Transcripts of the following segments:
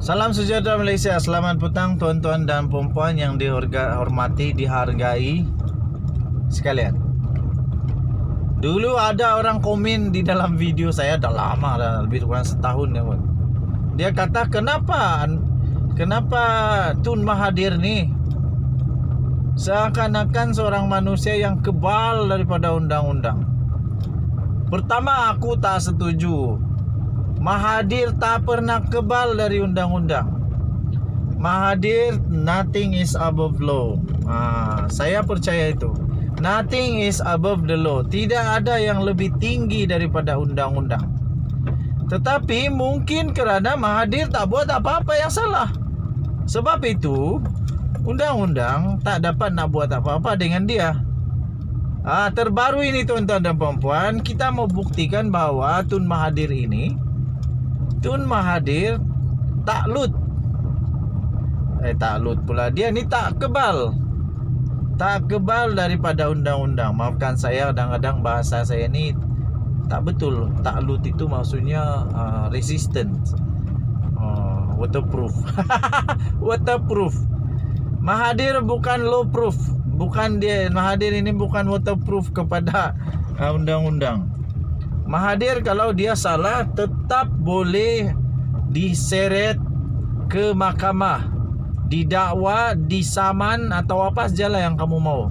Salam sejahtera Malaysia. Selamat petang tuan-tuan dan puan-puan yang dihormati, dihargai sekalian. Dulu ada orang komen di dalam video saya, dah lama dah, lebih kurang setahun ya pun. Dia kata kenapa Tun Mahathir ni seakan-akan seorang manusia yang kebal daripada undang-undang. Pertama, aku tak setuju. Mahathir tak pernah kebal dari undang-undang. Mahathir, nothing is above law. Saya percaya itu. Nothing is above the law. Tidak ada yang lebih tinggi daripada undang-undang. Tetapi mungkin kerana Mahathir tak buat apa-apa yang salah. Sebab itu undang-undang tak dapat nak buat apa-apa dengan dia. Terbaru ini tuan-tuan dan puan-puan, kita mau buktikan bahawa Tun Mahathir taklud pula. Dia ni tak kebal daripada undang-undang. Maafkan saya, kadang-kadang bahasa saya ni tak betul. Taklud itu maksudnya resistant, waterproof. Waterproof. Mahathir bukan law proof. Mahathir ini bukan waterproof kepada undang-undang. Mahathir kalau dia salah tetap boleh diseret ke mahkamah, didakwa, disaman atau apa sajalah yang kamu mau.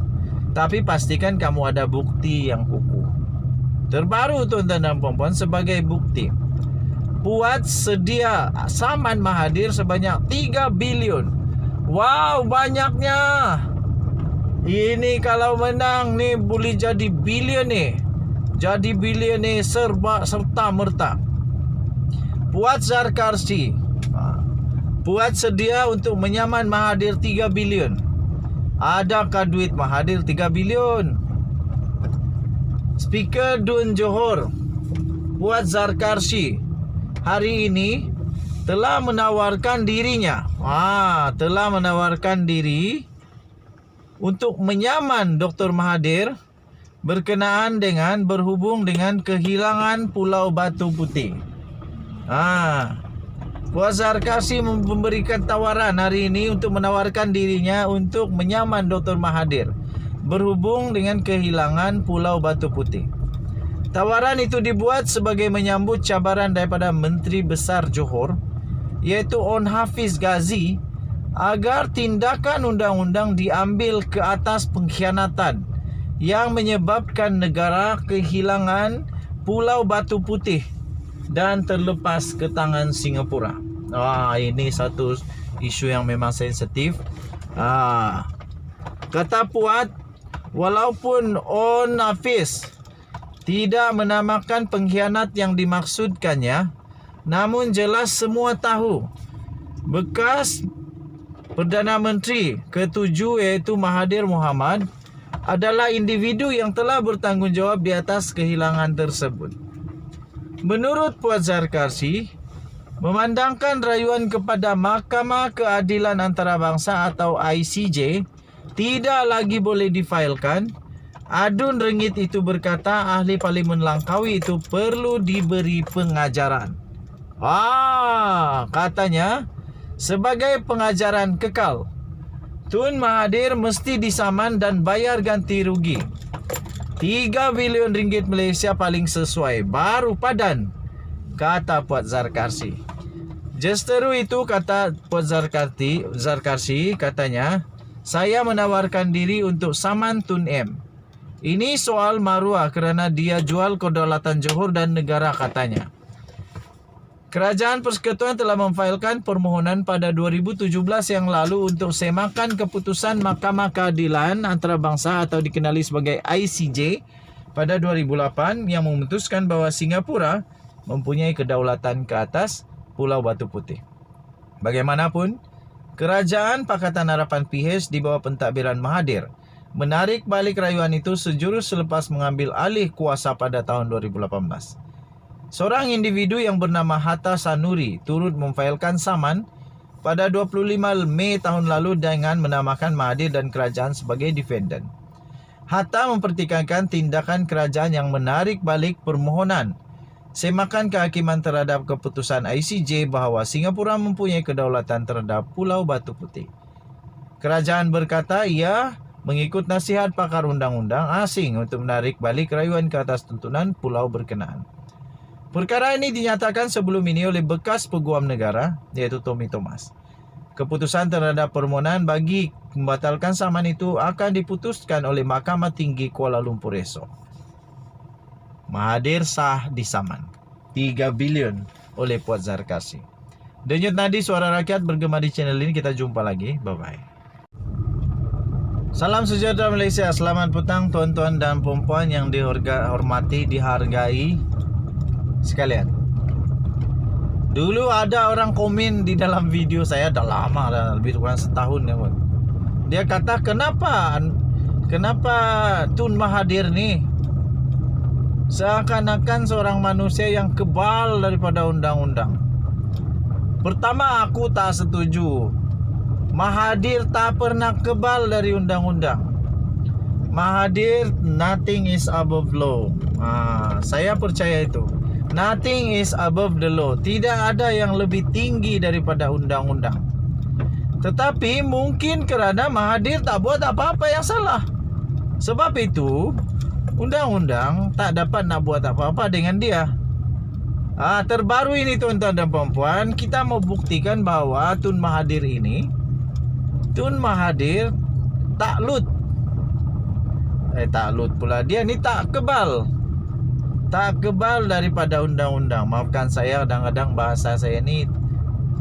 Tapi pastikan kamu ada bukti yang kukuh. Terbaru tuan-tuan dan puan-puan, sebagai bukti, Puat sedia saman Mahathir sebanyak 3 bilion. Wow, banyaknya. Ini kalau menang ni boleh jadi bilioner. Jadi bilioner serta merta. Puat Zarkarsi, Puat sedia untuk menyaman Mahathir 3 bilion. Adakah duit Mahathir 3 bilion? Speaker Dun Johor, Puat Zarkarsi, hari ini telah menawarkan dirinya. Telah menawarkan diri untuk menyaman Dr. Mahathir berkenaan dengan berhubung dengan kehilangan Pulau Batu Putih. Puat Zarkarsi memberikan tawaran hari ini untuk menawarkan dirinya untuk menyaman Dr. Mahathir berhubung dengan kehilangan Pulau Batu Putih. Tawaran itu dibuat sebagai menyambut cabaran daripada Menteri Besar Johor, iaitu On Hafiz Ghazi, agar tindakan undang-undang diambil ke atas pengkhianatan yang menyebabkan negara kehilangan Pulau Batu Putih dan terlepas ke tangan Singapura. Ini satu isu yang memang sensitif. Kata Puat, walaupun On Hafiz tidak menamakan pengkhianat yang dimaksudkannya, namun jelas semua tahu bekas Perdana Menteri ke-7 iaitu Mahathir Mohamad adalah individu yang telah bertanggungjawab di atas kehilangan tersebut. Menurut Puat Zarkarsi, memandangkan rayuan kepada Mahkamah Keadilan Antarabangsa atau ICJ tidak lagi boleh difailkan, Adun Rengit itu berkata ahli Parlimen Langkawi itu perlu diberi pengajaran. Katanya sebagai pengajaran kekal, Tun Mahathir mesti disaman dan bayar ganti rugi. 3 bilion ringgit Malaysia paling sesuai, baru padan, kata Puat Zarkarsi. Justeru itu, kata Puat Zarkarsi, katanya, saya menawarkan diri untuk saman Tun M. Ini soal maruah kerana dia jual kedaulatan Johor dan negara, katanya. Kerajaan Persekutuan telah memfailkan permohonan pada 2017 yang lalu untuk semakan keputusan Mahkamah Keadilan Antarabangsa atau dikenali sebagai ICJ pada 2008 yang memutuskan bahawa Singapura mempunyai kedaulatan ke atas Pulau Batu Putih. Bagaimanapun, Kerajaan Pakatan Harapan PH di bawah pentadbiran Mahathir menarik balik rayuan itu sejurus selepas mengambil alih kuasa pada tahun 2018. Seorang individu yang bernama Hatta Sanuri turut memfailkan saman pada 25 Mei tahun lalu dengan menamakan Mahathir dan kerajaan sebagai defendant. Hatta mempertikaikan tindakan kerajaan yang menarik balik permohonan semakan kehakiman terhadap keputusan ICJ bahawa Singapura mempunyai kedaulatan terhadap Pulau Batu Putih. Kerajaan berkata ia mengikut nasihat pakar undang-undang asing untuk menarik balik rayuan ke atas tuntunan pulau berkenaan. Perkara ini dinyatakan sebelum ini oleh bekas peguam negara, iaitu Tommy Thomas. Keputusan terhadap permohonan bagi membatalkan saman itu akan diputuskan oleh Mahkamah Tinggi Kuala Lumpur esok. Mahathir sah disaman 3 bilion oleh Puat Zarkasi. Denyut nadi suara rakyat bergema di channel ini. Kita jumpa lagi. Bye-bye. Salam sejahtera Malaysia. Selamat petang tuan-tuan dan puan-puan yang dihormati, dihargai sekalian. Dulu ada orang komen di dalam video saya, dah lama, dah lebih kurang setahun ya, pun. Dia kata kenapa Tun Mahathir ni seakan-akan seorang manusia yang kebal daripada undang-undang. Pertama, aku tak setuju. Mahathir tak pernah kebal dari undang-undang. Mahathir, nothing is above law. Saya percaya itu. Nothing is above the law. Tidak ada yang lebih tinggi daripada undang-undang. Tetapi mungkin kerana Mahathir tak buat apa-apa yang salah. Sebab itu undang-undang tak dapat nak buat apa-apa dengan dia. Terbaru ini tuan-tuan dan puan-puan, kita mau buktikan bahawa Tun Mahathir takluk pula. Dia ni tak kebal daripada undang-undang. Maafkan saya, kadang-kadang bahasa saya ni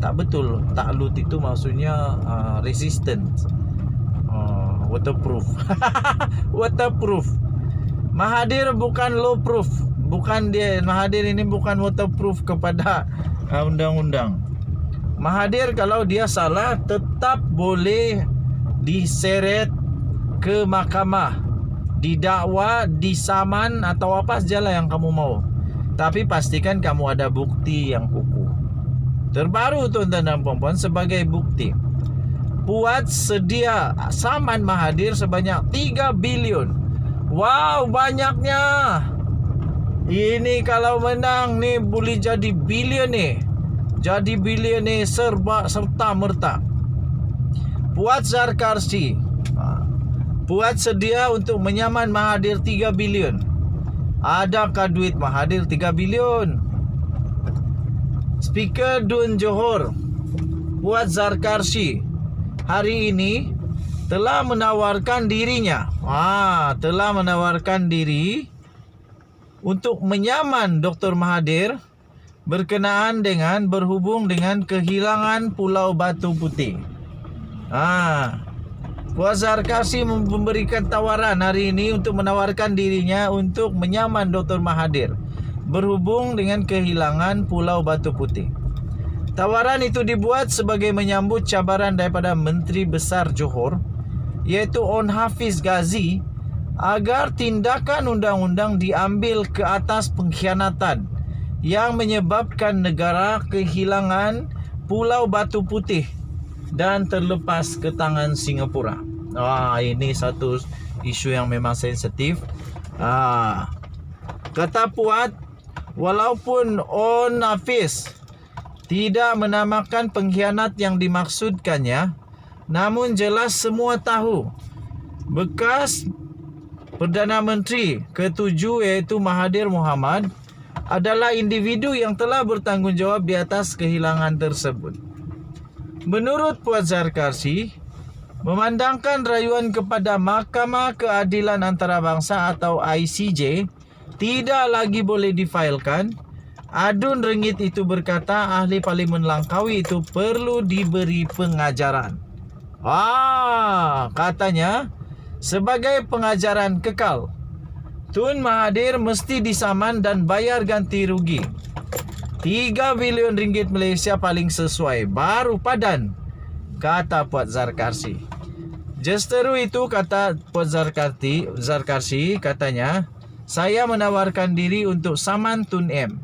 tak betul. Takluk itu maksudnya resistant, waterproof. Waterproof. Mahathir bukan law proof. Mahathir ini bukan waterproof kepada undang-undang. Mahathir kalau dia salah tetap boleh diseret ke mahkamah, didakwa, disaman atau apa sajalah yang kamu mau. Tapi pastikan kamu ada bukti yang kukuh. Terbaru tuan-tuan dan puan-puan, sebagai bukti, Puat sedia saman Mahathir sebanyak 3 bilion. Wow, banyaknya. Ini kalau menang ni boleh jadi bilioner. Jadi bilioner serta merta. Puat Zarkasi, Puat sedia untuk menyaman Mahathir 3 bilion. Adakah duit Mahathir 3 bilion? Speaker Dun Johor, Puat Zarkasi, hari ini telah menawarkan dirinya. Telah menawarkan diri untuk menyaman Dr. Mahathir berkenaan dengan berhubung dengan kehilangan Pulau Batu Putih. Puat Zarkasi memberikan tawaran hari ini untuk menawarkan dirinya untuk menyaman Dr. Mahathir berhubung dengan kehilangan Pulau Batu Putih. Tawaran itu dibuat sebagai menyambut cabaran daripada Menteri Besar Johor, iaitu On Hafiz Ghazi, agar tindakan undang-undang diambil ke atas pengkhianatan yang menyebabkan negara kehilangan Pulau Batu Putih dan terlepas ke tangan Singapura. Ini satu isu yang memang sensitif. Kata Puat, walaupun On Hafiz tidak menamakan pengkhianat yang dimaksudkannya, namun jelas semua tahu bekas Perdana Menteri ke-7 iaitu Mahathir Mohamad adalah individu yang telah bertanggungjawab di atas kehilangan tersebut. Menurut Puat Zarkasi, memandangkan rayuan kepada Mahkamah Keadilan Antarabangsa atau ICJ tidak lagi boleh difailkan, Adun Ringgit itu berkata ahli Parlimen Langkawi itu perlu diberi pengajaran. Katanya sebagai pengajaran kekal, Tun Mahathir mesti disaman dan bayar ganti rugi. 3 bilion ringgit Malaysia paling sesuai, baru padan, kata Puat Zarkasi. Justeru itu, kata Puat Zarkasi, katanya, saya menawarkan diri untuk saman Tun M.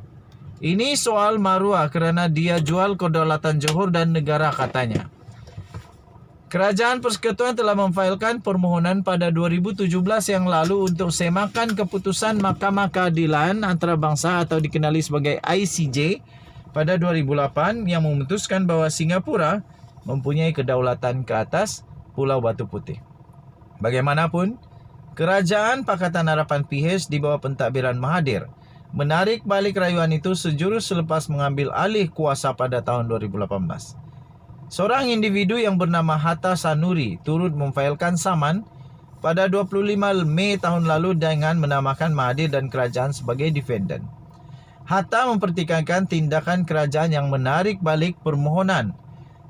Ini soal maruah kerana dia jual kedaulatan Johor dan negara, katanya. Kerajaan Persekutuan telah memfailkan permohonan pada 2017 yang lalu untuk semakan keputusan Mahkamah Keadilan Antarabangsa atau dikenali sebagai ICJ pada 2008 yang memutuskan bahawa Singapura mempunyai kedaulatan ke atas Pulau Batu Putih. Bagaimanapun, Kerajaan Pakatan Harapan PH di bawah pentadbiran Mahathir menarik balik rayuan itu sejurus selepas mengambil alih kuasa pada tahun 2018. Seorang individu yang bernama Hatta Sanuri turut memfailkan saman pada 25 Mei tahun lalu dengan menamakan Mahathir dan kerajaan sebagai defendant. Hatta mempertikaikan tindakan kerajaan yang menarik balik permohonan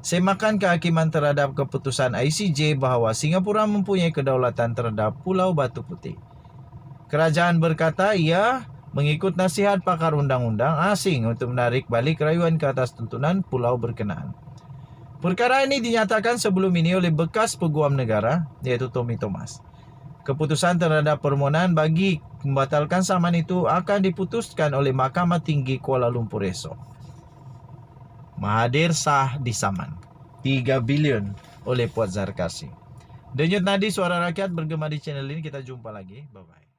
semakan kehakiman terhadap keputusan ICJ bahawa Singapura mempunyai kedaulatan terhadap Pulau Batu Putih. Kerajaan berkata ia mengikut nasihat pakar undang-undang asing untuk menarik balik rayuan ke atas tuntunan pulau berkenaan. Perkara ini dinyatakan sebelum ini oleh bekas peguam negara, iaitu Tommy Thomas. Keputusan terhadap permohonan bagi membatalkan saman itu akan diputuskan oleh Mahkamah Tinggi Kuala Lumpur esok. Mahathir sah disaman 3 bilion oleh Puan Zarkasi. Denyut nadi suara rakyat bergema di channel ini. Kita jumpa lagi. Bye-bye.